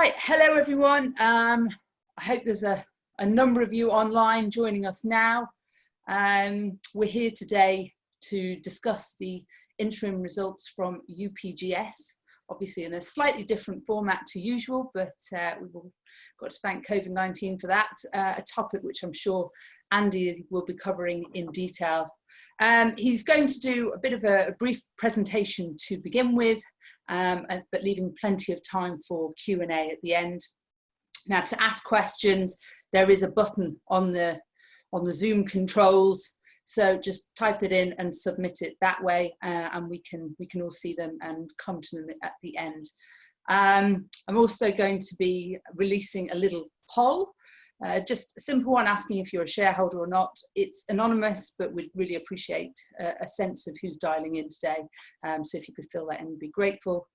Right, hello everyone. I hope there's a number of you online joining us now. We're here today to discuss the interim results from UPGS, obviously in a slightly different format to usual, but we've got to thank COVID-19 for that, a topic which I'm sure Andy will be covering in detail. He's going to do a bit of a brief presentation to begin with, but leaving plenty of time for Q&A at the end. Now, to ask questions, there is a button on the Zoom controls, so just type it in and submit it that way, and we can all see them and come to them at the end. I'm also going to be releasing a little poll. Just a simple one asking if you're a shareholder or not. It's anonymous, but we'd really appreciate a sense of who's dialing in today. So if you could fill that in, we'd be grateful.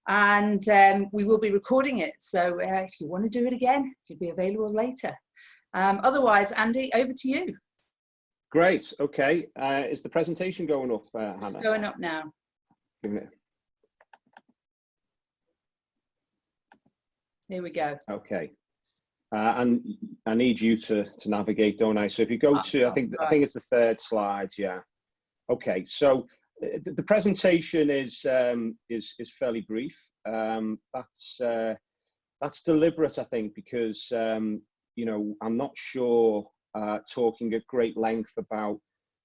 And we will be recording it. So if you want to do it again, you'll be available later. Otherwise, Andy, over to you. Great. Okay. Is the presentation going up, Hannah? It's going up now. Here we go. Okay. And I need you to navigate, don't I? So if you go to, I think it's the third slide. Yeah. Okay. So the presentation is fairly brief. That's deliberate, I think, because you know, I'm not sure talking at great length about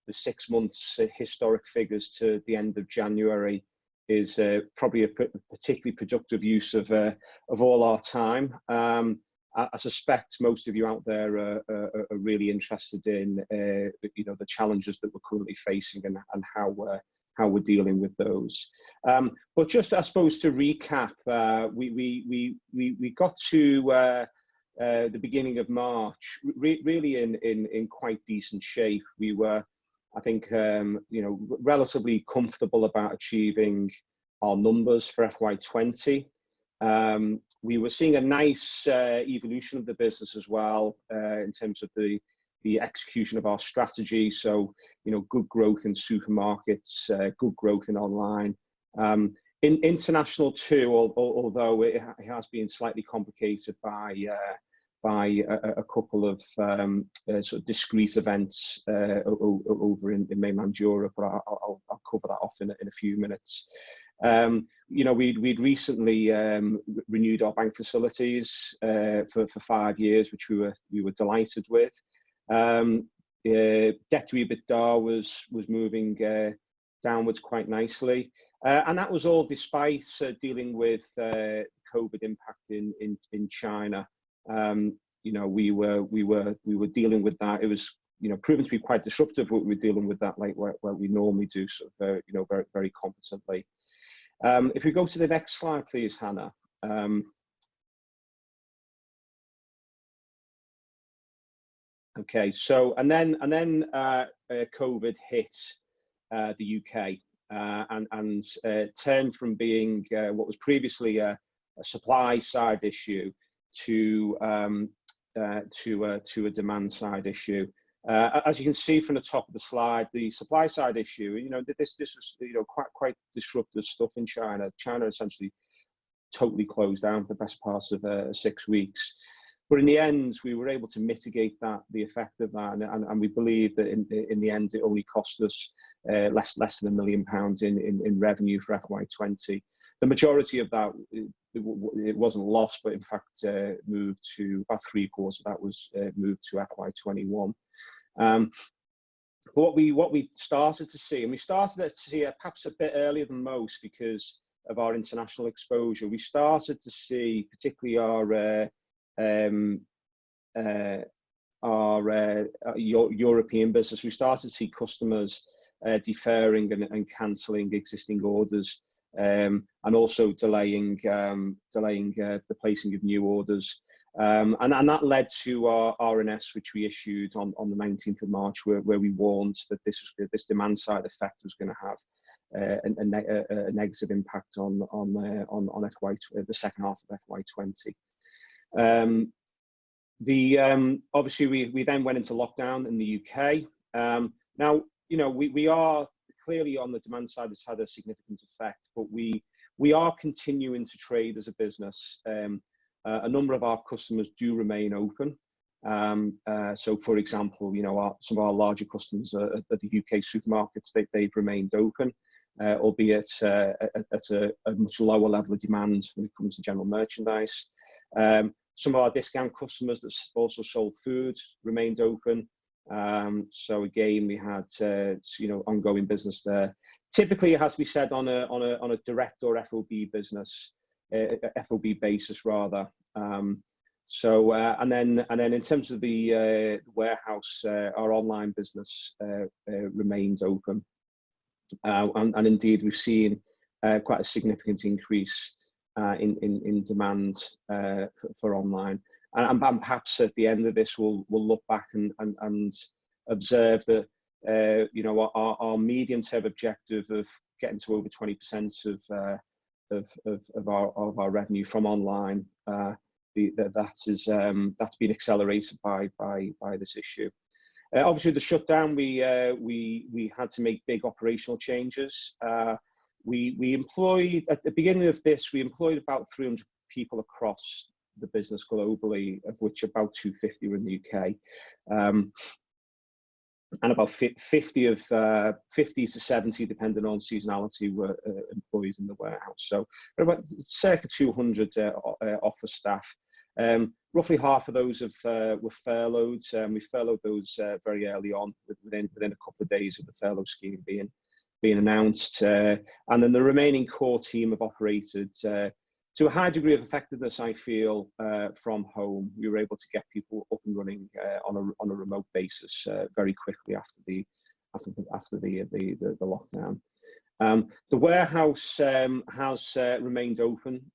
the 6 months historic figures to the end of January is probably a particularly productive use of all our time. I suspect most of you out there are really interested in you know, the challenges that we're currently facing and how we're dealing with those. But just, I suppose, to recap, we got to the beginning of March really in quite decent shape. We were, I think, you know, relatively comfortable about achieving our numbers for FY20. We were seeing a nice evolution of the business as well in terms of the execution of our strategy. So, you know, good growth in supermarkets, good growth in online. In international too, although it has been slightly complicated by a couple of sort of discrete events over in mainland Europe, but I'll cover that off in a few minutes. You know, we'd recently renewed our bank facilities for 5 years, which we were delighted with. Debt to EBITDA was moving downwards quite nicely, and that was all despite dealing with COVID impact in China. You know, we were dealing with that. It was, you know, proven to be quite disruptive, but we were dealing with that like what we normally do, sort of, you know, very, very competently. If we go to the next slide, please, Hannah. Okay, so and then COVID hit the UK and turned from being what was previously a supply side issue to a demand side issue. As you can see from the top of the slide, the supply side issue, you know, this was, you know, quite disruptive stuff in China. China essentially totally closed down for the best part of 6 weeks. But in the end, we were able to mitigate the effect of that, and we believe that in the end, it only cost us less than £1 million in revenue for FY20. The majority of that, it wasn't lost, but in fact moved to about 3/4 of that was moved to FY21. But what we started to see, and we started to see it perhaps a bit earlier than most because of our international exposure, we started to see particularly our European business, we started to see customers deferring and cancelling existing orders, and also delaying the placing of new orders. And that led to our RNS, which we issued on the 19th of March, where we warned that this demand side effect was going to have a negative impact on the second half of FY20. Obviously we then went into lockdown in the UK. Now, you know, we are clearly on the demand side, has had a significant effect, but we are continuing to trade as a business. a number of our customers do remain open. So, for example, you know, some of our larger customers at the UK supermarkets, they've remained open, albeit at a much lower level of demand when it comes to general merchandise. Some of our discount customers that also sold food remained open. So again, we had you know, ongoing business there. Typically, it has to be said on a direct or FOB business, FOB basis rather. So and then in terms of the warehouse, our online business remained open, and indeed we've seen quite a significant increase in demand for online. And perhaps at the end of this, we'll look back and observe that you know, our medium-term objective of getting to over 20% of our revenue from online, that's been accelerated by this issue. Obviously, the shutdown, we had to make big operational changes. We employed, at the beginning of this, we employed about 300 people across the business globally, of which about 250 were in the UK. And about 50 to 70, depending on seasonality, were employees in the warehouse. So about circa 200 office staff. Roughly half of those were furloughed. We furloughed those very early on, within a couple of days of the furlough scheme being announced. And then the remaining core team have operated to a high degree of effectiveness, I feel, from home. We were able to get people up and running on a remote basis very quickly after the lockdown. The warehouse has remained open,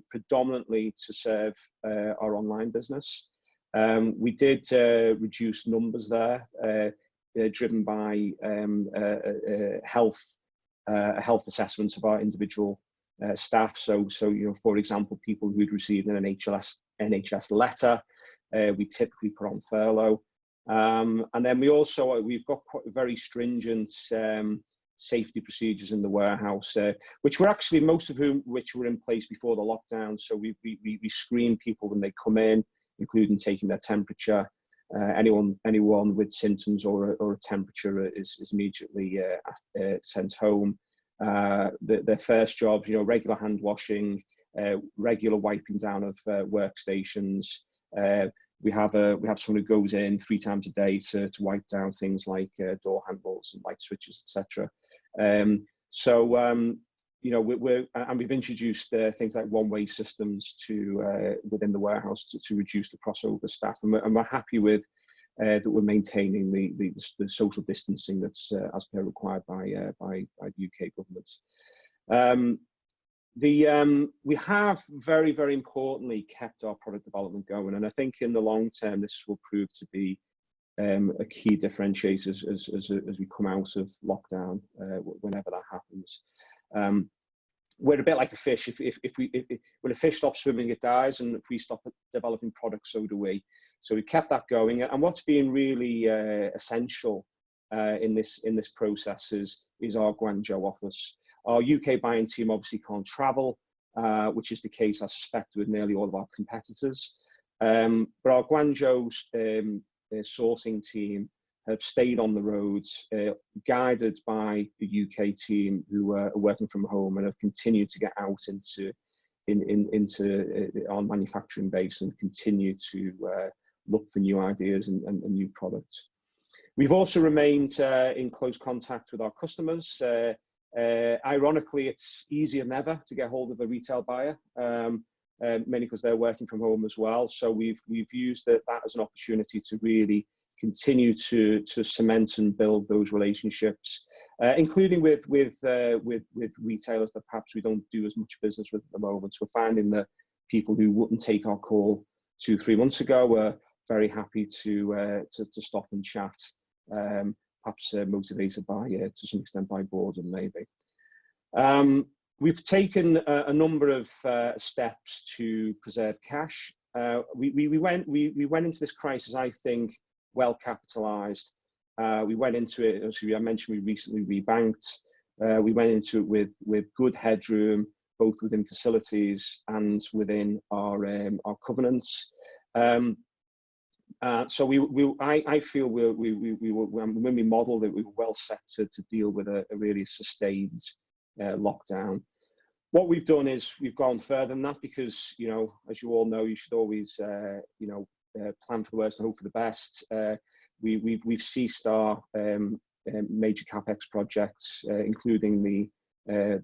predominantly to serve our online business. We did reduce numbers there, driven by health assessments of our individual staff. So you know, for example, people who'd received an NHS letter, we typically put on furlough. And then we've got quite very stringent safety procedures in the warehouse, which were actually which were in place before the lockdown. So we screen people when they come in, including taking their temperature. Anyone with symptoms or a temperature is immediately sent home. Their first job, you know, regular hand washing, regular wiping down of workstations. We have someone who goes in 3 times a day to wipe down things like door handles and light switches, etc. You know, we've introduced things like one-way systems to within the warehouse to reduce the crossover staff, and we're happy with that we're maintaining the social distancing that's as per required by the UK government. We have very, very importantly kept our product development going, and I think in the long term this will prove to be a key differentiator as we come out of lockdown, whenever that happens. We're a bit like a fish. When a fish stops swimming, it dies, and if we stop developing products, so do we. So we kept that going. And what's been really essential in this process is our Guangzhou office. Our UK buying team obviously can't travel, which is the case, I suspect, with nearly all of our competitors. But our Guangzhou sourcing team have stayed on the roads, guided by the UK team who are working from home, and have continued to get out into our manufacturing base and continue to look for new ideas and new products. We've also remained in close contact with our customers. Ironically, it's easier than ever to get hold of a retail buyer, mainly because they're working from home as well. So we've used that as an opportunity to really continue to cement and build those relationships, including with retailers that perhaps we don't do as much business with at the moment. So we're finding that people who wouldn't take our call 2-3 months ago were very happy to stop and chat, perhaps motivated by, to some extent, by boredom maybe. We've taken a number of steps to preserve cash. We went into this crisis, I think, well capitalized. We went into it, as I mentioned, we recently rebanked. We went into it with good headroom, both within facilities and within our covenants. So I feel when we modelled it, we were well set to deal with a really sustained lockdown. What we've done is we've gone further than that because, you know, as you all know, you should always, you know, plan for the worst and hope for the best. We've ceased our major capex projects, including the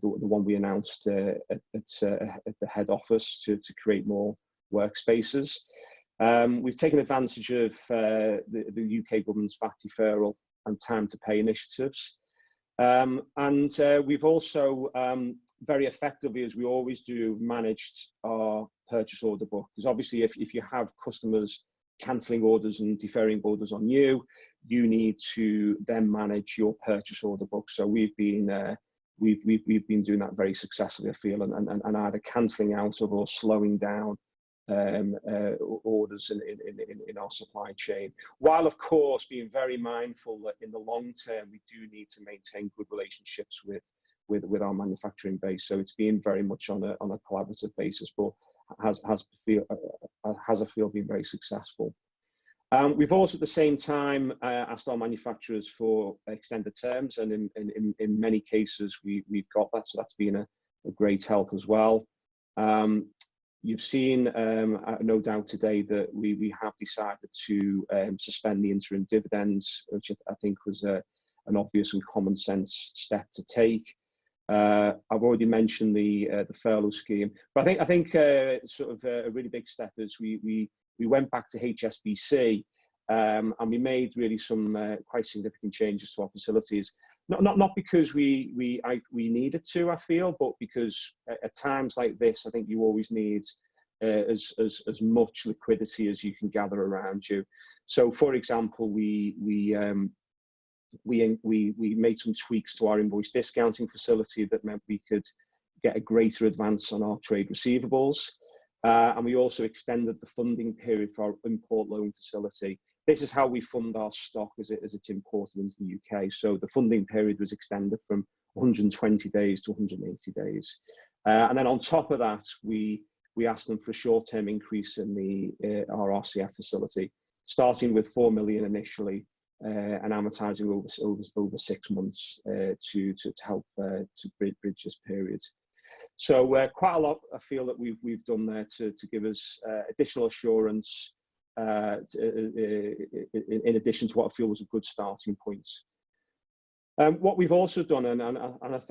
one we announced at the head office to create more workspaces. We've taken advantage of the UK government's VAT deferral and time to pay initiatives. And we've also very effectively, as we always do, managed our purchase order book. Because obviously if you have customers cancelling orders and deferring orders on you, you need to then manage your purchase order book. So we've been doing that very successfully, I feel, and either cancelling out or slowing down orders in our supply chain, while of course being very mindful that in the long term we do need to maintain good relationships with our manufacturing base. So it's been very much on a collaborative basis, but has I feel been very successful. We've also at the same time asked our manufacturers for extended terms, and in many cases we've got that, so that's been a great help as well. You've seen, no doubt today, that we have decided to suspend the interim dividends, which I think was an obvious and common sense step to take. I've already mentioned the furlough scheme, but I think sort of a really big step is we went back to HSBC and we made really some quite significant changes to our facilities. Not because we needed to, I feel, but because at times like this, I think you always need as much liquidity as you can gather around you. So, for example, we made some tweaks to our invoice discounting facility that meant we could get a greater advance on our trade receivables, and we also extended the funding period for our import loan facility. This is how we fund our stock as it's imported into the UK. So the funding period was extended from 120 days to 180 days. And then on top of that, we asked them for a short-term increase in our RCF facility, starting with 4 million initially and amortizing over 6 months to help to bridge this period. So quite a lot I feel that we've done there to give us additional assurance, in addition to what I feel was a good starting point. What we've also done, and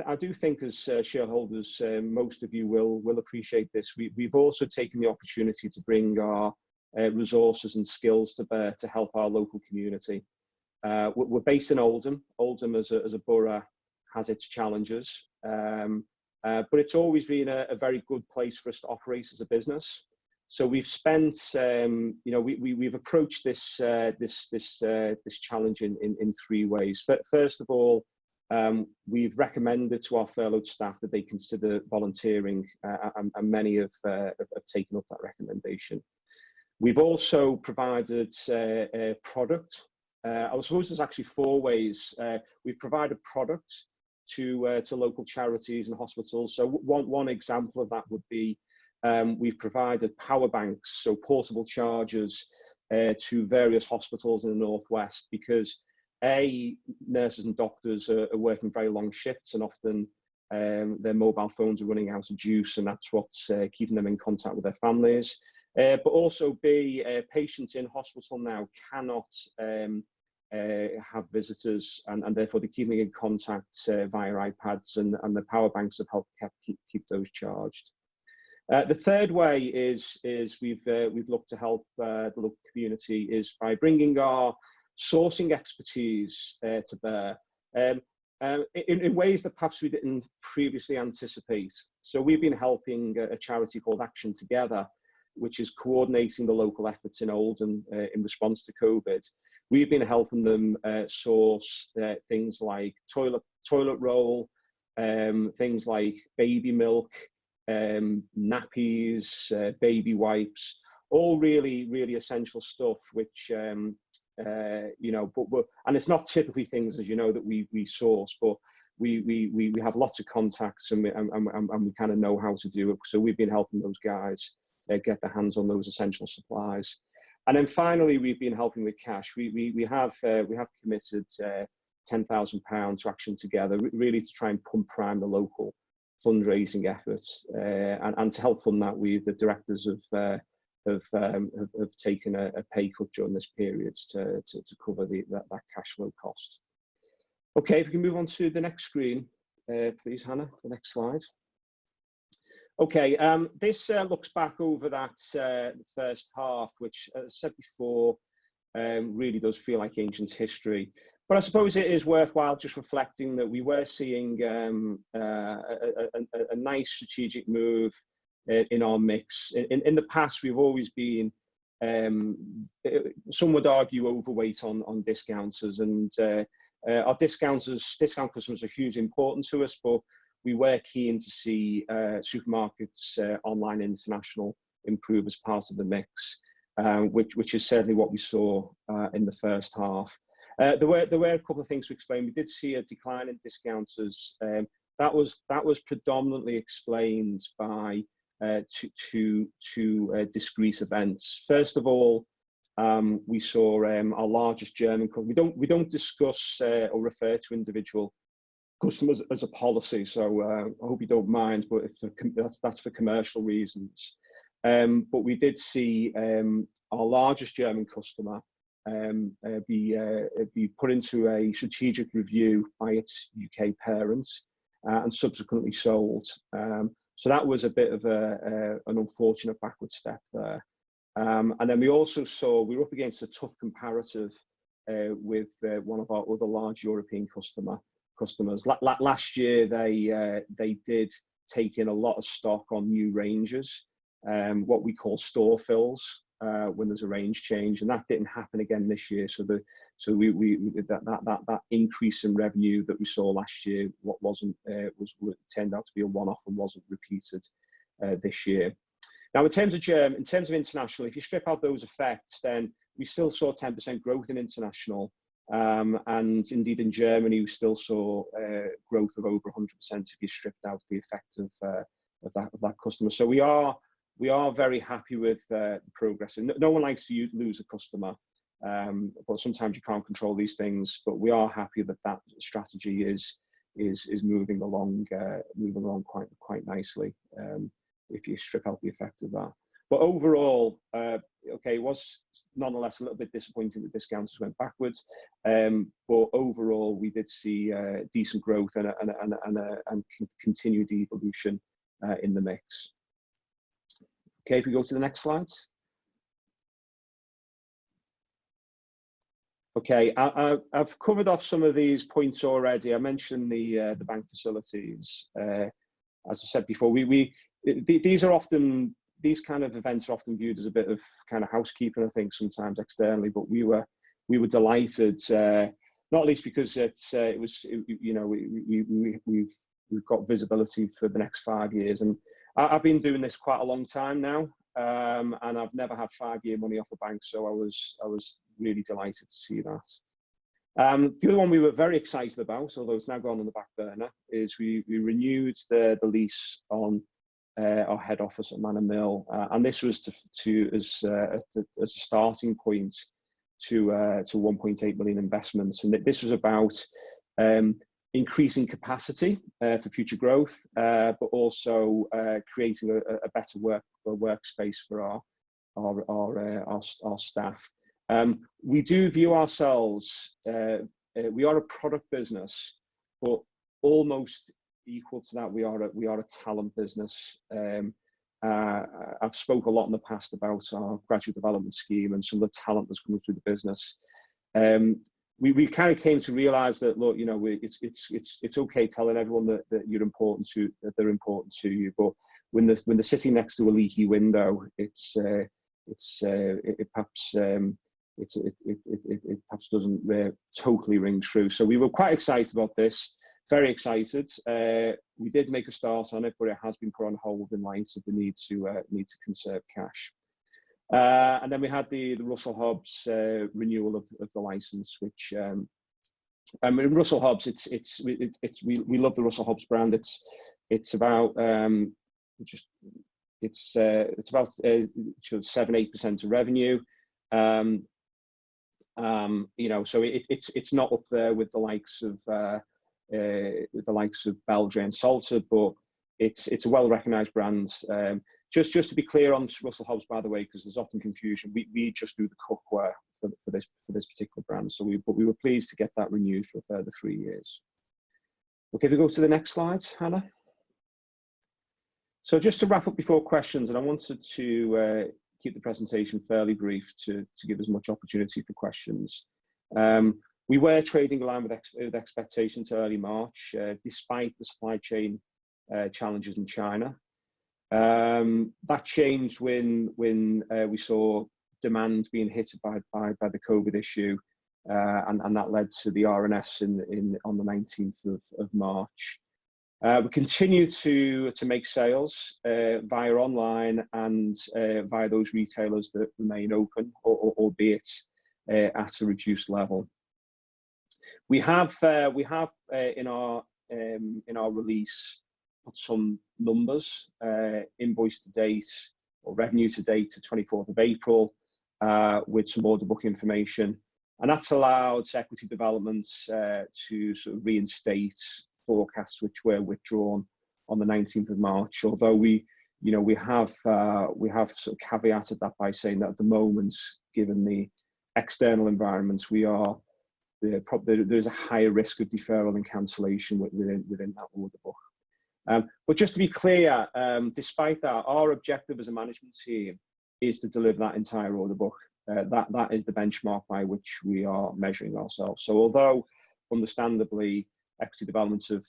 I do think as shareholders, most of you will appreciate this, we've also taken the opportunity to bring our resources and skills to bear to help our local community. We're based in Oldham. Oldham as a borough has its challenges, but it's always been a very good place for us to operate as a business. So we've spent, you know, we've approached this challenge in 3 ways. First of all, we've recommended to our furloughed staff that they consider volunteering, and many have taken up that recommendation. We've also provided a product. I suppose there's actually 4 ways. We've provided product to local charities and hospitals. So one example of that would be we've provided power banks, so portable chargers, to various hospitals in the Northwest, because nurses and doctors are working very long shifts, and often their mobile phones are running out of juice, and that's what's keeping them in contact with their families. But also patients in hospital now cannot have visitors, and therefore they're keeping in contact via iPads, and the power banks have helped keep those charged. The third way is we've looked to help the local community is by bringing our sourcing expertise to bear in ways that perhaps we didn't previously anticipate. So we've been helping a charity called Action Together, which is coordinating the local efforts in Oldham in response to COVID. We've been helping them source things like toilet roll, things like baby milk, nappies, baby wipes, all really essential stuff which you know, and it's not typically things, as you know, that we source, but we have lots of contacts, and we kind of know how to do it. So we've been helping those guys get their hands on those essential supplies. And then finally, we've been helping with cash. We have committed £10,000 to Action Together, really to try and pump prime the local fundraising efforts, and to help fund that, the directors have taken a pay cut during this period to cover that cash flow cost. Okay, if we can move on to the next screen, please, Hannah, the next slide. Okay, this looks back over that first half, which, as I said before, really does feel like ancient history. But I suppose it is worthwhile just reflecting that we were seeing a nice strategic move in our mix. In the past, we've always been, some would argue, overweight on discounters, and our discount customers are hugely important to us, but we were keen to see supermarkets, online, international, improve as part of the mix, which is certainly what we saw in the first half. There were a couple of things to explain. We did see a decline in discounters. That was predominantly explained by two discrete events. First of all, we saw our largest German company. We don't discuss or refer to individual customers as a policy, so I hope you don't mind, but that's for commercial reasons. But we did see our largest German customer be put into a strategic review by its UK parents, and subsequently sold. So that was a bit of an unfortunate backward step there. And then we also saw, we were up against a tough comparative with one of our other large European customers. Last year, they did take in a lot of stock on new ranges, what we call store fills, when there's a range change, and that didn't happen again this year. So that increase in revenue that we saw last year, turned out to be a one-off and wasn't repeated this year. Now, in terms of international, if you strip out those effects, then we still saw 10% growth in international. And indeed in Germany, we still saw growth of over 100% if you stripped out the effect of that customer. So we are very happy with the progress. And no one likes to lose a customer, but sometimes you can't control these things. But we are happy that strategy is moving along quite nicely, if you strip out the effect of that. But overall, okay, it was nonetheless a little bit disappointing that discounts went backwards. But overall, we did see decent growth and continued evolution in the mix. Okay, if we go to the next slide. Okay, I've covered off some of these points already. I mentioned the bank facilities. As I said before, these kind of events are often viewed as a bit of kind of housekeeping, I think, sometimes externally. But we were delighted, not least because we've got visibility for the next 5 years, and I've been doing this quite a long time now, and I've never had 5-year money off a bank, so I was really delighted to see that. The other one we were very excited about, although it's now gone on the back burner, is we renewed the lease on our head office at Manor Mill, and this was as a starting point to 1.8 million investments, and this was about increasing capacity for future growth, but also creating a better workspace for our staff. We do view ourselves, we are a product business, but almost equal to that, we are a talent business. I've spoke a lot in the past about our graduate development scheme and some of the talent that's coming through the business. We kind of came to realise that, look, you know, it's okay telling everyone that you're important to, that they're important to you, but when they're sitting next to a leaky window, it perhaps doesn't totally ring true. So we were quite excited about this. Very excited. We did make a start on it, but it has been put on hold in light of the need to conserve cash. And then we had the Russell Hobbs renewal of the license, which I mean, Russell Hobbs. We love the Russell Hobbs brand. It's about it's about 7-8% of revenue. You know, so it's not up there with the likes of Belgian and Salter, but it's a well-recognized brand. Just to be clear on Russell Hobbs, by the way, because there's often confusion, we just do the cookware for this particular brand. So we were pleased to get that renewed for a further 3 years. Okay, we go to the next slide, Hannah. So just to wrap up before questions, and I wanted to keep the presentation fairly brief to give as much opportunity for questions. We were trading in line with expectations early March, despite the supply chain challenges in China. That changed when we saw demand being hit by the COVID issue, and that led to the RNS on the 19th of March. We continue to make sales via online and via those retailers that remain open, albeit at a reduced level. We have in our release put some numbers, invoice to date or revenue to date to 24th of April, with some order book information, and that's allowed Equity Development to sort of reinstate forecasts which were withdrawn on the 19th of March. Although we have sort of caveated that by saying that at the moment, given the external environments, there's a higher risk of deferral and cancellation within that order book. But just to be clear, despite that, our objective as a management team is to deliver that entire order book. That is the benchmark by which we are measuring ourselves. So although, understandably, Equity Developments have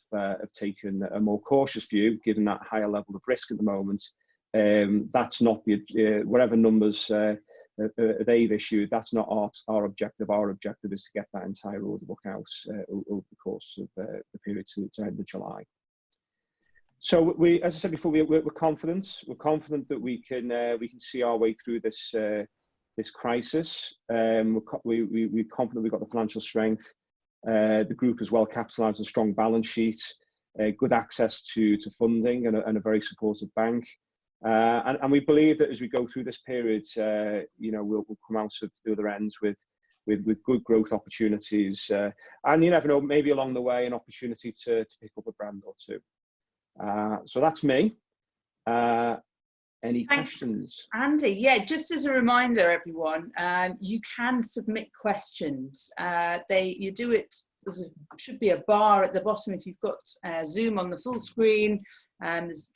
taken a more cautious view, given that higher level of risk at the moment, that's not whatever numbers they've issued, that's not our objective. Our objective is to get that entire order book out over the course of the period to end of July. So as I said before, we're confident. We're confident that we can see our way through this crisis. We're confident we've got the financial strength. The group is well capitalised, a strong balance sheet, good access to funding, and a very supportive bank. And we believe that as we go through this period, we'll come out of the other ends with good growth opportunities. And you never know, maybe along the way, an opportunity to pick up a brand or two. So that's me. Any questions? Andy, yeah, just as a reminder, everyone, you can submit questions. You do it, there should be a bar at the bottom if you've got Zoom on the full screen, and there's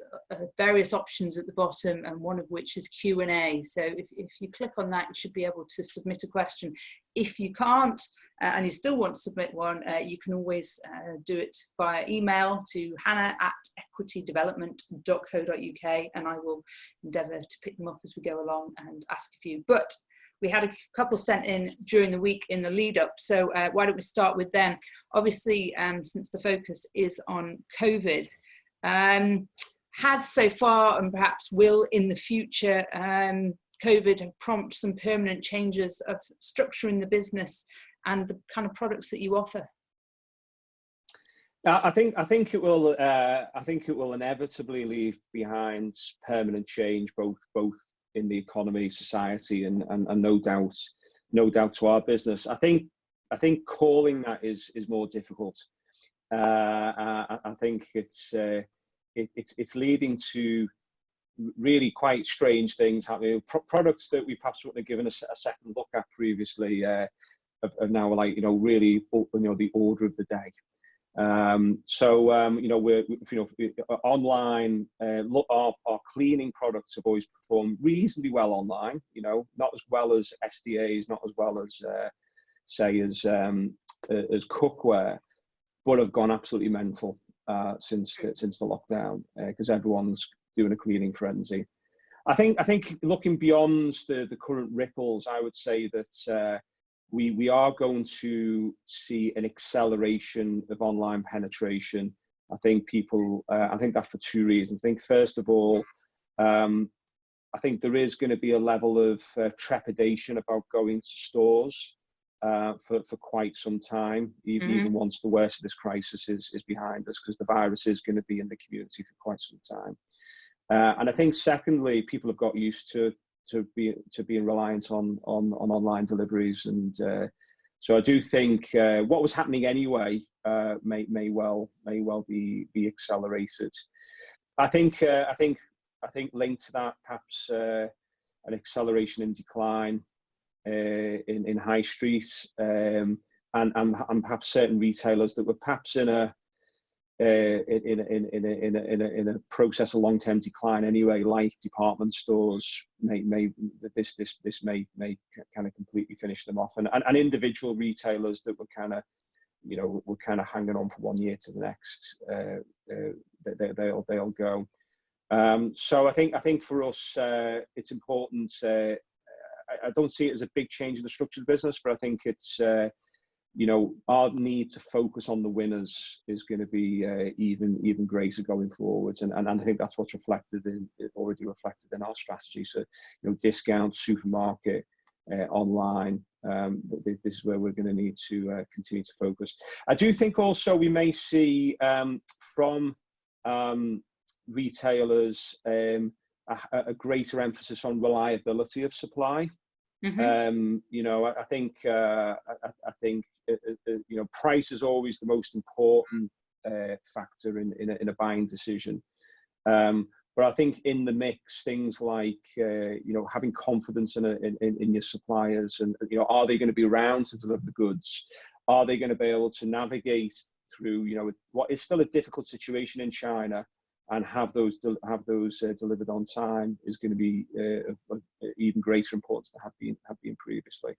various options at the bottom, and one of which is Q&A. So if you click on that, you should be able to submit a question. If you can't, and you still want to submit one, you can always do it via email to hannah@equitydevelopment.co.uk, and I will endeavour to pick them up as we go along and ask a few. But we had a couple sent in during the week in the lead up, so why don't we start with them? Obviously, since the focus is on COVID, has so far, and perhaps will in the future, COVID prompt some permanent changes of structure in the business and the kind of products that you offer? I think it will. I think it will inevitably leave behind permanent change, both in the economy, society, and no doubt to our business. I think calling that is more difficult. I think it's leading to really quite strange things happening. Products that we perhaps wouldn't have given a second look at previously have now, like, really, the order of the day. We're online. Our cleaning products have always performed reasonably well online. Not as well as SDAs, not as well as as cookware, but have gone absolutely mental since the lockdown, because everyone's doing a cleaning frenzy. I think looking beyond the current ripples, I would say that we are going to see an acceleration of online penetration. I think that for two reasons. I think first of all, I think there is going to be a level of trepidation about going to stores for quite some time, even once the worst of this crisis is behind us, because the virus is going to be in the community for quite some time. And I think, secondly, people have got used to being reliant on online deliveries, and so I do think what was happening anyway may well be accelerated. I think linked to that, perhaps an acceleration in decline in high streets, and perhaps certain retailers that were perhaps in a process of long-term decline anyway, like department stores, this may kind of completely finish them off, and individual retailers that were kind of hanging on for 1 year to the next, they'll go. So I think for us, it's important. I don't see it as a big change in the structure of the business, but I think it's our need to focus on the winners is going to be even greater going forwards, and I think that's what's already reflected in our strategy. So discount, supermarket, online. This is where we're going to need to continue to focus. I do think also we may see from retailers a greater emphasis on reliability of supply. I think price is always the most important factor in a buying decision. But I think in the mix, things like having confidence in your suppliers, and are they going to be around to deliver the goods? Are they going to be able to navigate through what is still a difficult situation in China, and have those delivered on time is going to be of even greater importance than have been previously.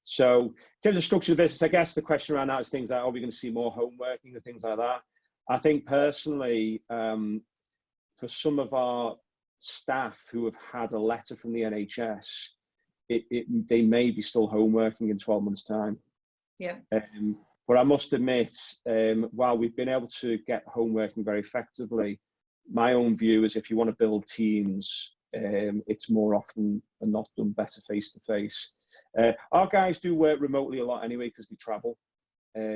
So in terms of structure of the business, I guess the question around that is things like, are we going to see more home working and things like that? I think personally, for some of our staff who have had a letter from the NHS, they may be still home working in 12 months' time. Yeah. But I must admit, while we've been able to get home working very effectively, my own view is if you want to build teams, it's more often than not done better face to face. Our guys do work remotely a lot anyway because they travel.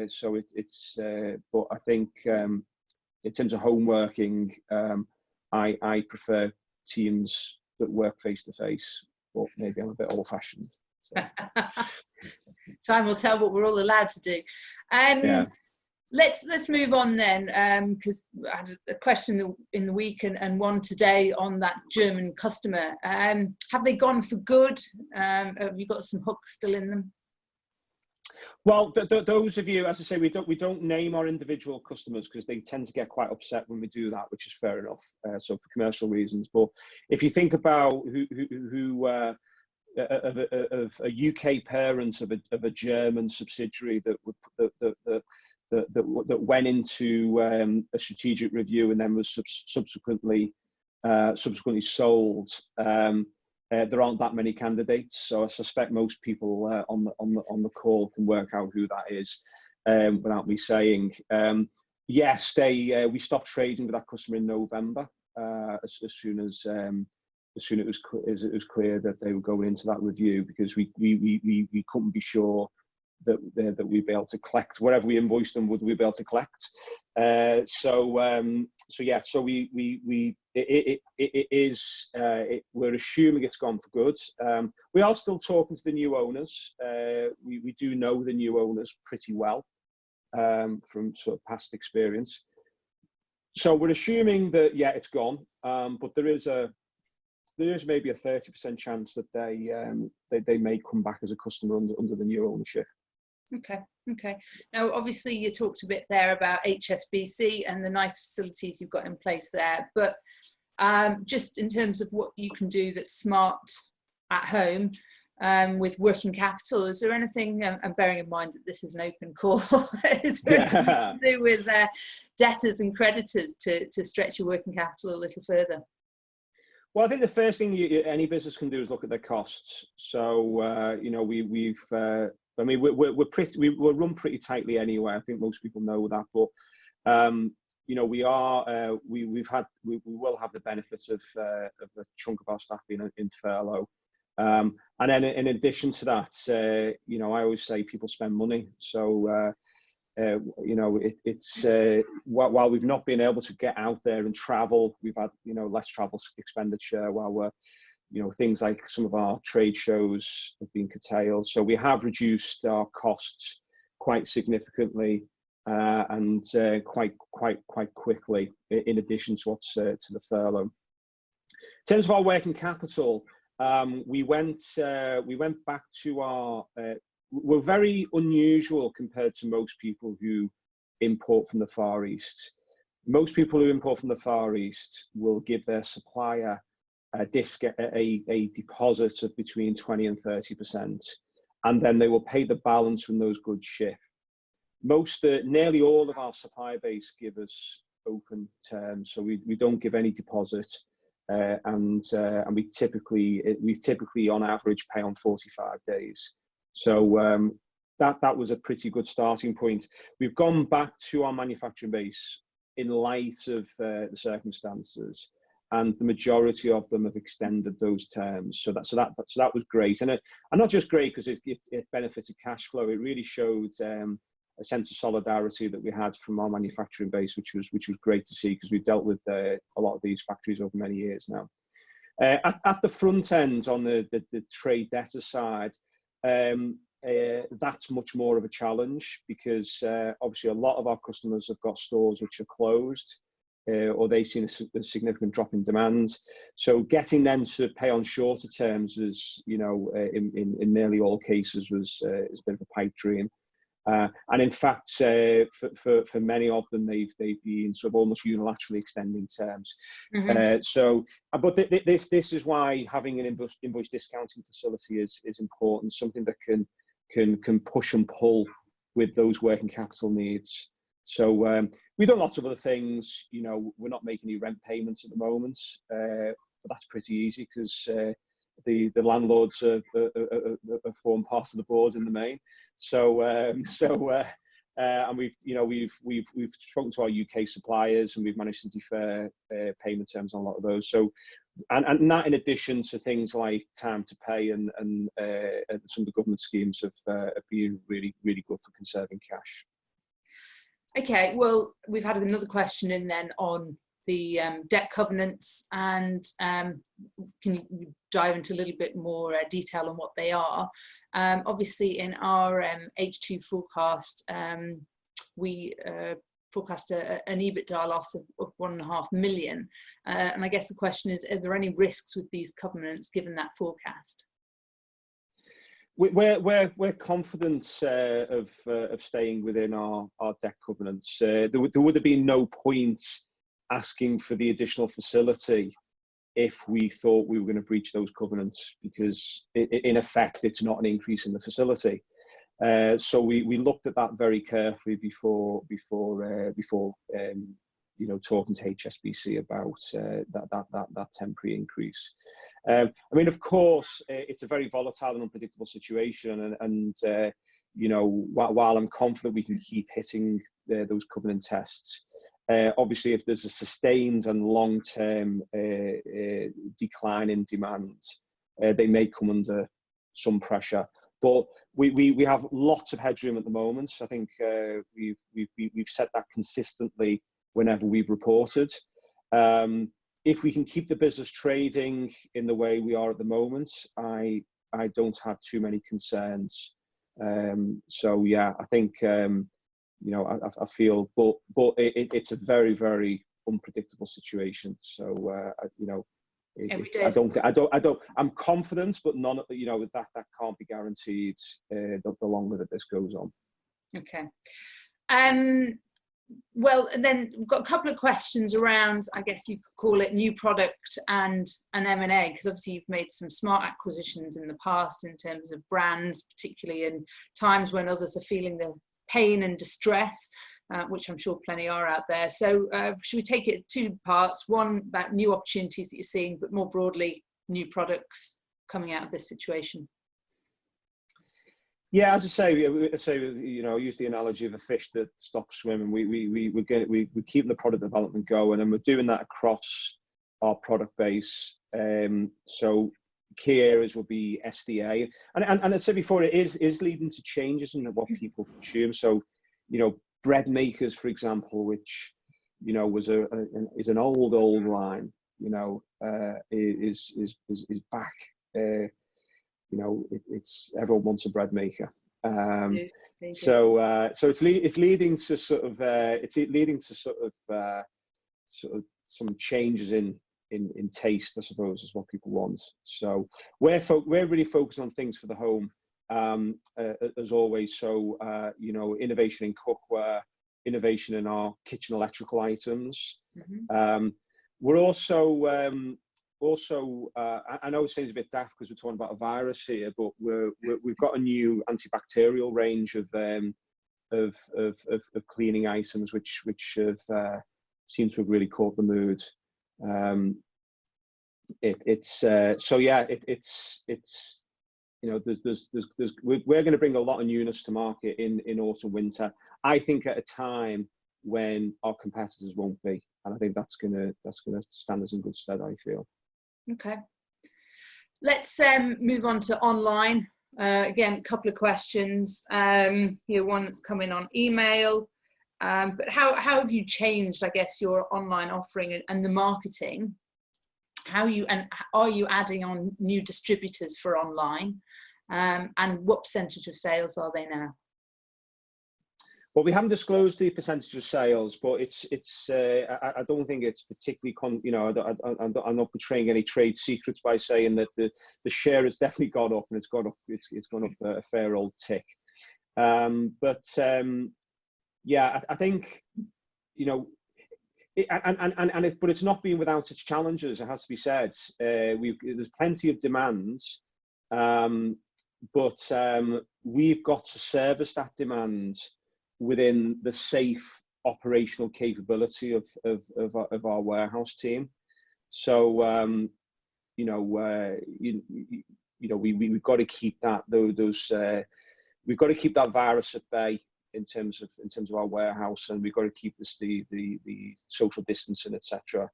So it's. But I think in terms of home working, I prefer teams that work face to face. But maybe I'm a bit old fashioned. So. Time will tell what we're all allowed to do. Yeah. Let's move on then, because I had a question in the week and one today on that German customer. Have they gone for good? Have you got some hooks still in them? Well, those of you, as I say, we don't name our individual customers because they tend to get quite upset when we do that, which is fair enough. So for commercial reasons, but if you think about who of a UK parent of a German subsidiary that went into a strategic review and then was subsequently sold, there aren't that many candidates. So I suspect most people on the call can work out who that is without me saying. Yes, we stopped trading with that customer in November as soon as it was clear that they were going into that review, because we couldn't be sure that we'd be able to collect whatever we invoiced them. Would we be able to collect? So we're assuming it's gone for good. We are still talking to the new owners. We do know the new owners pretty well from sort of past experience. So we're assuming that it's gone, but there is maybe a 30% chance that they may come back as a customer under the new ownership. Okay. Now, obviously, you talked a bit there about HSBC and the nice facilities you've got in place there, but just in terms of what you can do that's smart at home with working capital, is there anything, and bearing in mind that this is an open call, is there anything you can do with debtors and creditors to stretch your working capital a little further? Well, I think the first thing any business can do is look at their costs. So we're run pretty tightly anyway. I think most people know that, but you know, we will have the benefits of a chunk of our staff being in furlough. And then in addition to that, you know, I always say people spend money. So, you know, it's while we've not been able to get out there and travel, we've had, you know, less travel expenditure while we're, you know, things like some of our trade shows have been curtailed. So we have reduced our costs quite significantly and quite quickly, in addition to what's to the furlough. In terms of our working capital, we went back to our, we're very unusual compared to most people who import from the Far East. Most people who import from the Far East will give their supplier a deposit of between 20 and 30%, and then they will pay the balance when those goods ship. Nearly all of our supply base give us open terms, so we don't give any deposit, and we typically on average pay on 45 days. So that was a pretty good starting point. We've gone back to our manufacturing base in light of the circumstances, and the majority of them have extended those terms. So that was great, and not just great because it benefited cash flow. It really showed a sense of solidarity that we had from our manufacturing base, which was great to see, because we've dealt with a lot of these factories over many years now. At the front end, on the trade debtor side, that's much more of a challenge, because obviously a lot of our customers have got stores which are closed, or they've seen a significant drop in demand. So getting them to pay on shorter terms is, you know, in nearly all cases was a bit of a pipe dream. And in fact, for many of them, they've been sort of almost unilaterally extending terms. Mm-hmm. But this is why having an invoice discounting facility is important, something that can push and pull with those working capital needs. So we've done lots of other things. You know, we're not making any rent payments at the moment, but that's pretty easy, because the landlords form part of the board in the main. So and we've spoken to our UK suppliers, and we've managed to defer payment terms on a lot of those. So and that, in addition to things like time to pay and some of the government schemes have been really good for conserving cash. Okay, well, we've had another question in then on the debt covenants, and can you dive into a little bit more detail on what they are? Obviously, in our H2 forecast, we forecast an EBITDA loss of 1.5 million. And I guess the question is, are there any risks with these covenants given that forecast? We're confident of staying within our debt covenants. There would have been no point asking for the additional facility if we thought we were going to breach those covenants, because in effect it's not an increase in the facility. So we looked at that very carefully before you know, talking to HSBC about that temporary increase. I mean, of course, it's a very volatile and unpredictable situation, and you know, while I'm confident we can keep hitting those covenant tests, obviously, if there's a sustained and long-term decline in demand, they may come under some pressure. But we have lots of headroom at the moment. So I think we've said that consistently whenever we've reported. If we can keep the business trading in the way we are at the moment, I don't have too many concerns. So yeah, I think you know, I feel, but it's a very, very unpredictable situation. So you know, I'm confident, but you know, that can't be guaranteed the longer that this goes on. Okay. Well, and then we've got a couple of questions around, I guess you could call it new product and an M&A, because obviously you've made some smart acquisitions in the past in terms of brands, particularly in times when others are feeling the pain and distress, which I'm sure plenty are out there. So should we take it two parts? One about new opportunities that you're seeing, but more broadly, new products coming out of this situation. Yeah, as I say, I use the analogy of a fish that stops swimming. We keep the product development going, and we're doing that across our product base. So key areas will be SDA, and as I said before, it is leading to changes in what people consume. So, bread makers, for example, which is an old line, is back. It's everyone wants a bread maker. So it's leading to sort of some changes in taste, I suppose, is what people want. So we're really focused on things for the home, as always. So innovation in cookware, innovation in our kitchen electrical items. Mm-hmm. We're also I know it seems a bit daft because we're talking about a virus here, but we've got a new antibacterial range of cleaning items which have seem to have really caught the mood. We're going to bring a lot of newness to market in autumn winter. I think at a time when our competitors won't be, and I think that's going to stand us in good stead, I feel. Okay, let's move on to online. Again, a couple of questions. Here, one that's come in on email. But how have you changed, I guess, your online offering and the marketing? Are you adding on new distributors for online? And what percentage of sales are they now? Well, we haven't disclosed the percentage of sales, but I don't think it's particularly, I'm not betraying any trade secrets by saying that the share has definitely gone up, and it's gone up a fair old tick. But I think, but it's not been without its challenges, it has to be said. There's plenty of demands, but we've got to service that demand within the safe operational capability of our warehouse team. So we've got to keep that we've got to keep that virus at bay in terms of our warehouse, and we've got to keep the social distancing, etc.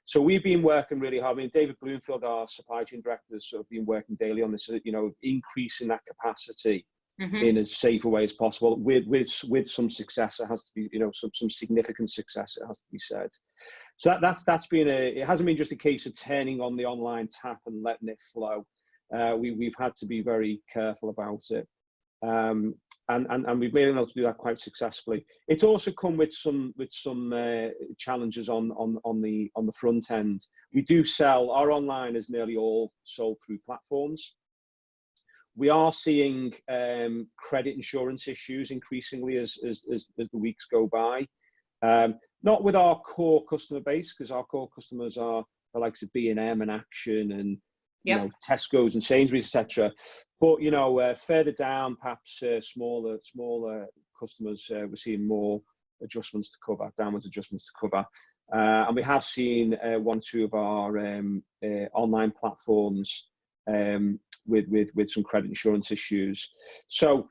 So we've been working really hard. I mean, David Bloomfield, our supply chain director, has sort of been working daily on this, increasing that capacity in as safe a way as possible, with some success. It has to be, some significant success, it has to be said. So that's been it hasn't been just a case of turning on the online tap and letting it flow. We've had to be very careful about it, and we've been able to do that quite successfully. It's also come with some challenges on the front end. We do sell, our online is nearly all sold through platforms. We are seeing credit insurance issues increasingly as the weeks go by. Not with our core customer base, because our core customers are the likes of B&M and Action and Tesco's and Sainsbury's, etc. But further down, perhaps smaller customers, we're seeing more adjustments to cover, downwards adjustments to cover. And we have seen one or two of our online platforms with some credit insurance issues. So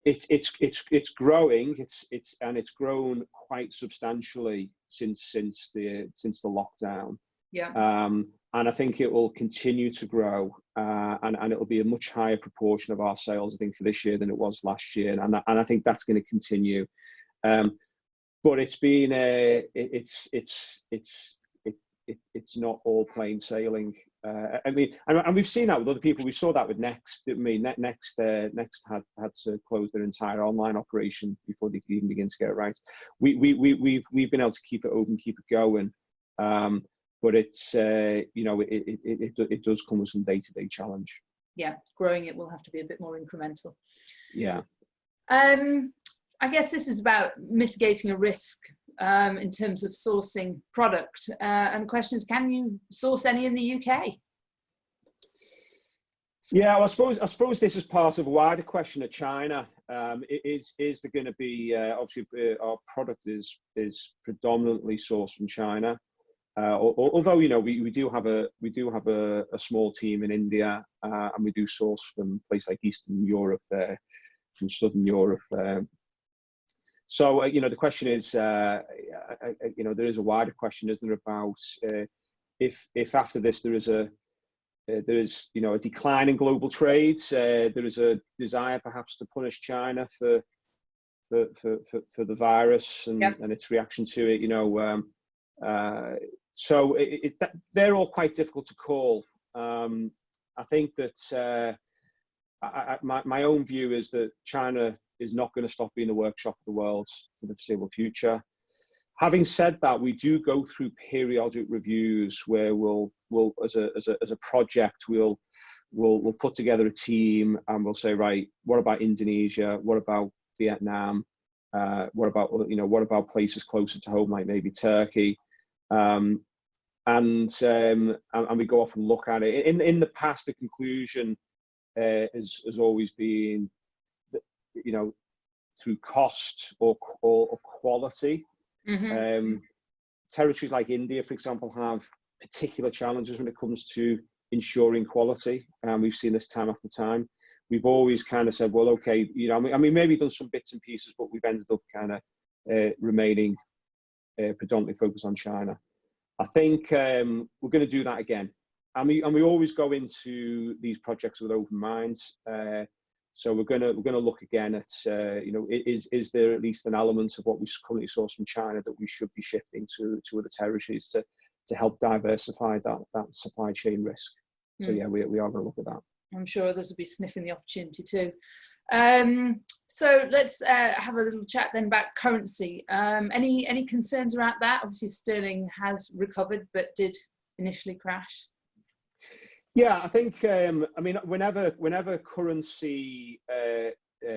it's growing. It's grown quite substantially since the lockdown. And I think it will continue to grow, and it will be a much higher proportion of our sales, I think, for this year than it was last year, and I think that's going to continue. But it's been it's not all plain sailing. I mean, and we've seen that with other people. We saw that with Next. Next had to close their entire online operation before they could even begin to get it right. We've been able to keep it open, keep it going, but it's it does come with some day-to-day challenge. Yeah, growing it will have to be a bit more incremental. Yeah. I guess this is about mitigating a risk in terms of sourcing product. And questions: can you source any in the UK? Yeah, well, I suppose this is part of a wider question of China. Is there going to be obviously our product is predominantly sourced from China, although we do have a small team in India, and we do source from places like Eastern Europe there. Southern Europe. So the question is, there is a wider question, isn't there, about if after this there is a decline in global trade, there is a desire perhaps to punish China for the virus and its reaction to it. So they're all quite difficult to call. I think that my own view is that China is not going to stop being the workshop of the world for the foreseeable future. Having said that, we do go through periodic reviews where we'll as a project we'll put together a team and we'll say, right, what about Indonesia? What about Vietnam? What about places closer to home, like maybe Turkey? And we go off and look at it. In the past, the conclusion has always been that, through cost or quality. Territories like India, for example, have particular challenges when it comes to ensuring quality, and we've seen this time after time. We've always kind of said, well, okay, maybe done some bits and pieces, but we've ended up kind of remaining predominantly focused on China. I think we're going to do that again, and we always go into these projects with open minds. So we're going to look again at is there at least an element of what we currently source from China that we should be shifting to other territories to help diversify that supply chain risk. So yeah, we are going to look at that. I'm sure others will be sniffing the opportunity too. So let's have a little chat then about currency. Any concerns around that? Obviously sterling has recovered, but did initially crash. Yeah, I think whenever currency,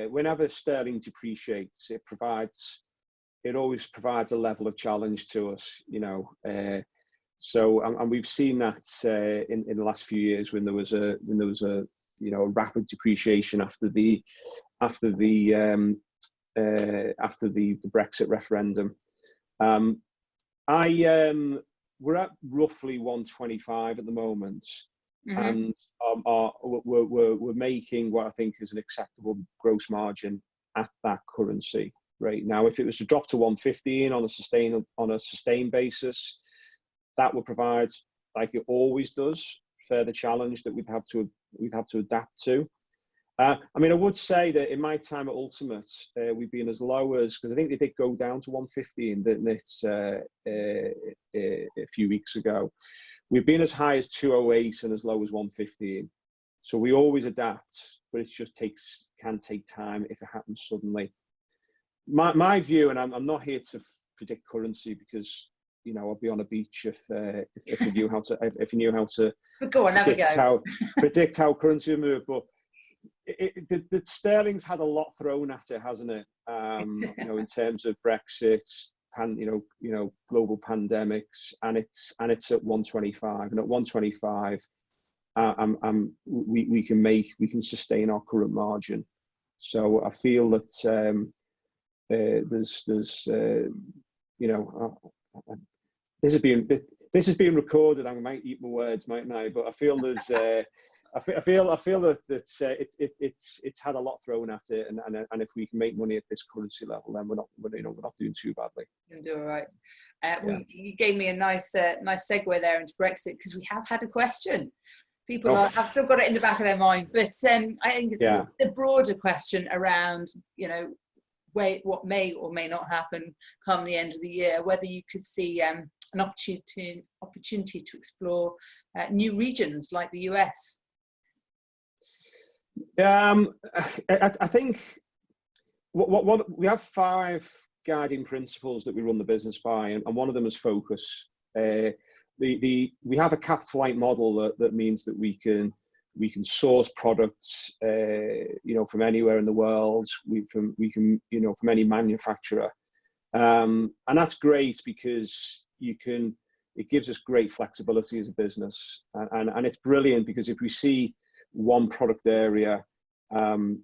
whenever sterling depreciates, it always provides a level of challenge to us, So and we've seen that in the last few years when there was a rapid depreciation after the Brexit referendum. We're at roughly 125 at the moment. And we're making what I think is an acceptable gross margin at that currency right now. If it was to drop to 115 on a sustained basis, that would provide, like it always does, further challenge that we'd have to adapt to. I would say that in my time at Ultimate, we've been as low as, because I think they did go down to 115, didn't it, a few weeks ago. We've been as high as 208 and as low as 115. So we always adapt, but it just can take time if it happens suddenly. My view, and I'm not here to predict currency because I'll be on a beach if you knew how to but go on, predict how currency will move, but. The sterling's had a lot thrown at it, hasn't it? In terms of Brexit, global pandemics, and it's at 125, and at 125, we can sustain our current margin. So I feel that this is being recorded. I might eat my words, mightn't I? But I feel there's. I feel that it's had a lot thrown at it, and if we can make money at this currency level, then we're not doing too badly. You'll do all right. You gave me a nice segue there into Brexit, because we have had a question. People have still got it in the back of their mind, but I think it's a broader question around what may or may not happen come the end of the year. Whether you could see an opportunity to explore new regions like the US. I think what we have 5 guiding principles that we run the business by, and one of them is focus. We have a capital light model that means that we can source products from anywhere in the world. From any manufacturer, and that's great because it gives us great flexibility as a business, and it's brilliant because if we see one product area, kind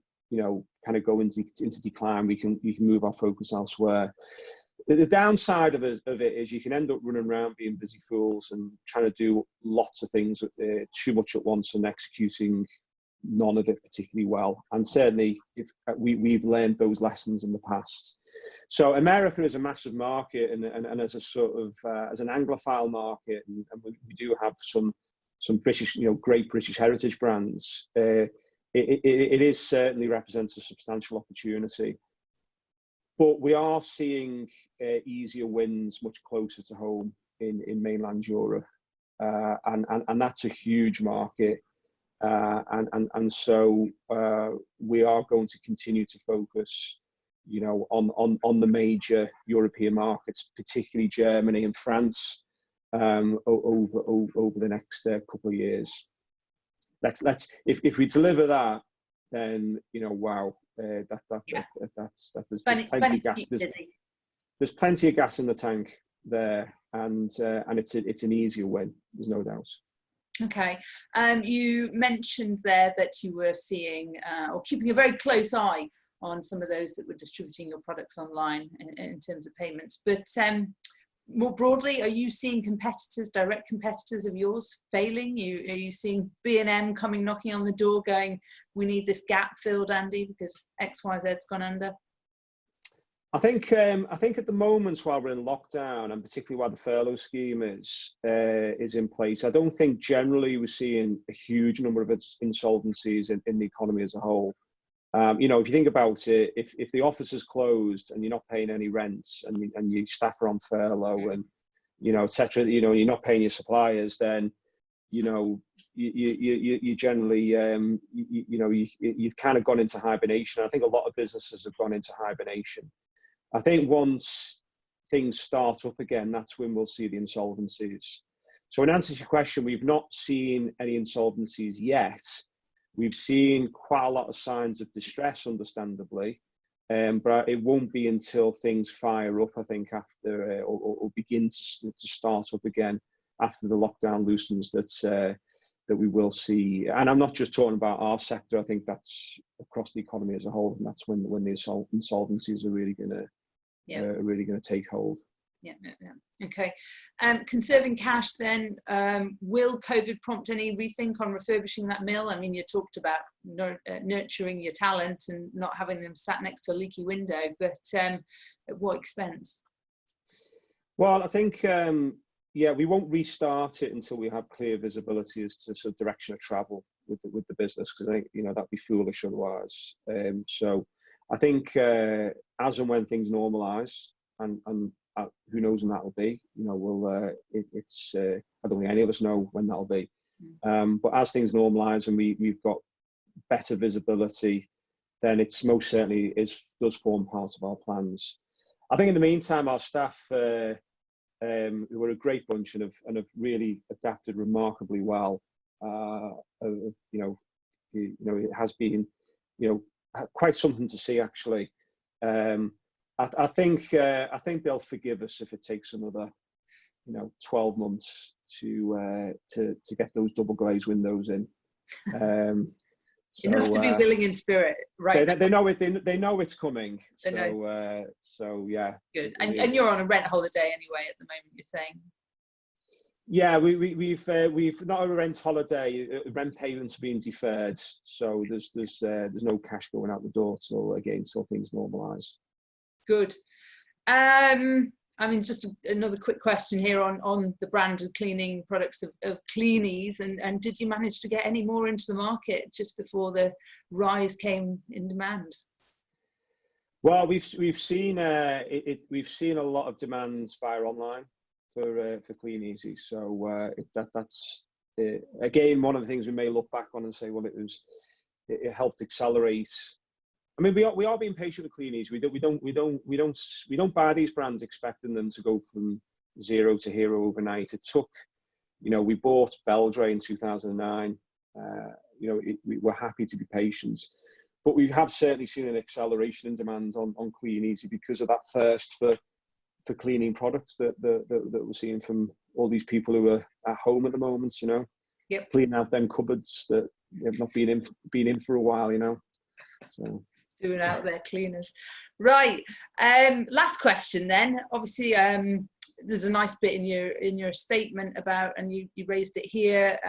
of go into decline, we can move our focus elsewhere. The downside of it is you can end up running around being busy fools and trying to do lots of things too much at once and executing none of it particularly well. And certainly if we've learned those lessons in the past. So America is a massive market, and as a sort of as an Anglophile market, and we do have some British, great British heritage brands. It is certainly represents a substantial opportunity, but we are seeing easier wins much closer to home in mainland Europe, and that's a huge market, and so we are going to continue to focus, on the major European markets, particularly Germany and France, over the next couple of years. If we deliver that, then wow, there's plenty of gas. There's plenty of gas in the tank there, and it's an easier win. There's no doubt. Okay, you mentioned there that you were seeing or keeping a very close eye on some of those that were distributing your products online in terms of payments, but more broadly, are you seeing competitors, direct competitors of yours, failing? Are you seeing B&M coming knocking on the door going, we need this gap filled, Andy, because XYZ's gone under? I think at the moment, while we're in lockdown, and particularly while the furlough scheme is in place, I don't think generally we're seeing a huge number of insolvencies in the economy as a whole. If you think about it, if the office is closed and you're not paying any rents, and your staff are on furlough, and etc., you're not paying your suppliers, then you generally you've kind of gone into hibernation. I think a lot of businesses have gone into hibernation. I think once things start up again, that's when we'll see the insolvencies. So in answer to your question, we've not seen any insolvencies yet. We've seen quite a lot of signs of distress, understandably, but it won't be until things fire up, I think, after or begin to start up again after the lockdown loosens, that we will see. And I'm not just talking about our sector. I think that's across the economy as a whole, and that's when the insolvencies are really going to take hold. Yeah. Okay. Conserving cash then, will COVID prompt any rethink on refurbishing that mill? I mean, you talked about nurturing your talent and not having them sat next to a leaky window, but at what expense? Well, I think, we won't restart it until we have clear visibility as to sort of direction of travel with the business, because I think, that'd be foolish otherwise. So I think as and when things normalise, and who knows when that'll be, I don't think any of us know when that'll be. But as things normalise and we've got better visibility, then it's most certainly does form part of our plans. I think in the meantime, our staff, who are a great bunch and have really adapted remarkably well. It has been, quite something to see, actually. I think they'll forgive us if it takes another, 12 months to get those double glazed windows in. You have to be willing in spirit, right? They know it. They know it's coming. So yeah. Good. And you're on a rent holiday anyway at the moment, you're saying? Yeah, we've not a rent holiday. Rent payments being deferred, so there's no cash going out the door till things normalise. Good. Just another quick question here on the branded cleaning products of Cleanies, and did you manage to get any more into the market just before the rise came in demand? Well, we've seen a lot of demands via online for Clean Easy. So that's again one of the things we may look back on and say, well, it helped accelerate. I mean, we are being patient with Clean Easy. We don't buy these brands expecting them to go from zero to hero overnight. It took, we bought Beldray in 2009. We were happy to be patient, but we have certainly seen an acceleration in demand on Clean Easy because of that thirst for cleaning products that we're seeing from all these people who are at home at the moment. Yep. Cleaning out them cupboards that have not been in for a while. So. Doing out their cleaners. Right. Last question then. Obviously, there's a nice bit in your statement about, and you raised it here,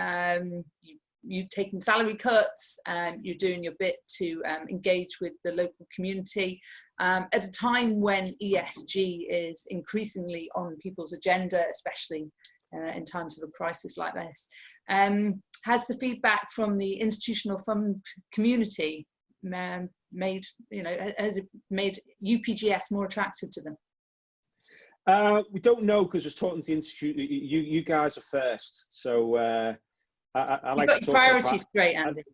you've taken salary cuts and you're doing your bit to engage with the local community at a time when ESG is increasingly on people's agenda, especially in times of a crisis like this. Has the feedback from the institutional fund community made, has it made UPGS more attractive to them? We don't know, because I was talking to the institute. You guys are first, so I like to talk priorities straight, Andy.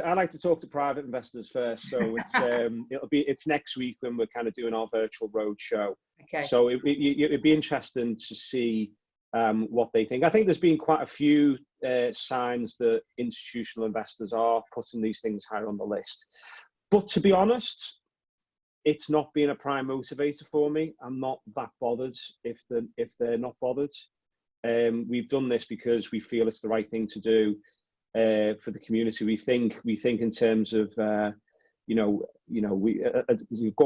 I like to talk to private investors first. So it's it's next week when we're kind of doing our virtual roadshow. Okay. So it'd be interesting to see what they think. I think there's been quite a few signs that institutional investors are putting these things higher on the list. But to be honest, it's not been a prime motivator for me. I'm not that bothered if they're not bothered. We've done this because we feel it's the right thing to do for the community. We think in terms of going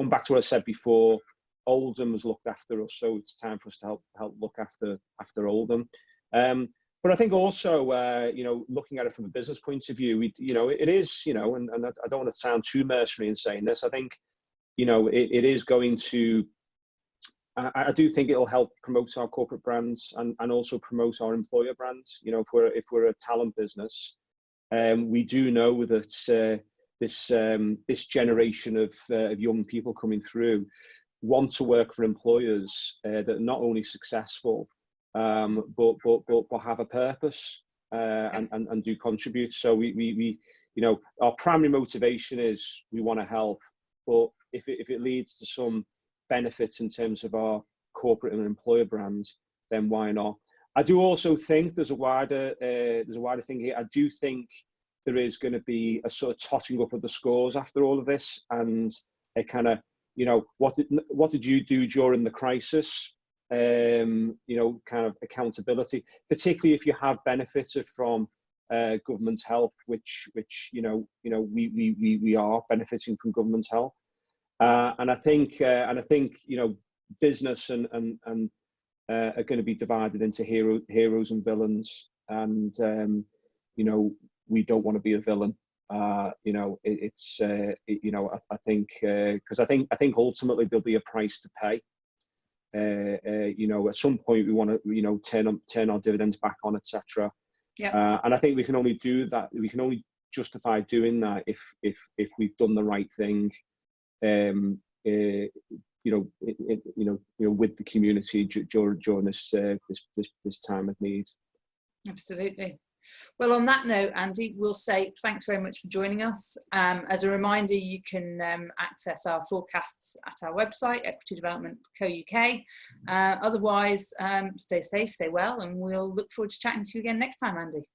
back to what I said before. Oldham has looked after us, so it's time for us to help look after Oldham. But I think also, looking at it from a business point of view, it is, and I don't want to sound too mercenary in saying this. I think, it is going to, I do think it'll help promote our corporate brands and also promote our employer brands. If we're a talent business, we do know that this generation of young people coming through want to work for employers that are not only successful, but have a purpose and do contribute. So we our primary motivation is we want to help, but if it leads to some benefits in terms of our corporate and employer brands, then why not? I do also think there's a wider thing here. I do think there is going to be a sort of totting up of the scores after all of this, and a kind of, what did you do during the crisis? Kind of accountability, particularly if you have benefited from government's help, which we are benefiting from government's help. And I think business and are going to be divided into heroes and villains, and we don't want to be a villain. I think because I think ultimately there'll be a price to pay. At some point we want to turn our dividends back on, etc. Yeah. And I think we can only do that. We can only justify doing that if we've done the right thing. With the community during this time of need. Absolutely. Well, on that note, Andy, we'll say thanks very much for joining us. As a reminder, you can access our forecasts at our website, equitydevelopment.co.uk. Otherwise, stay safe, stay well, and we'll look forward to chatting to you again next time, Andy.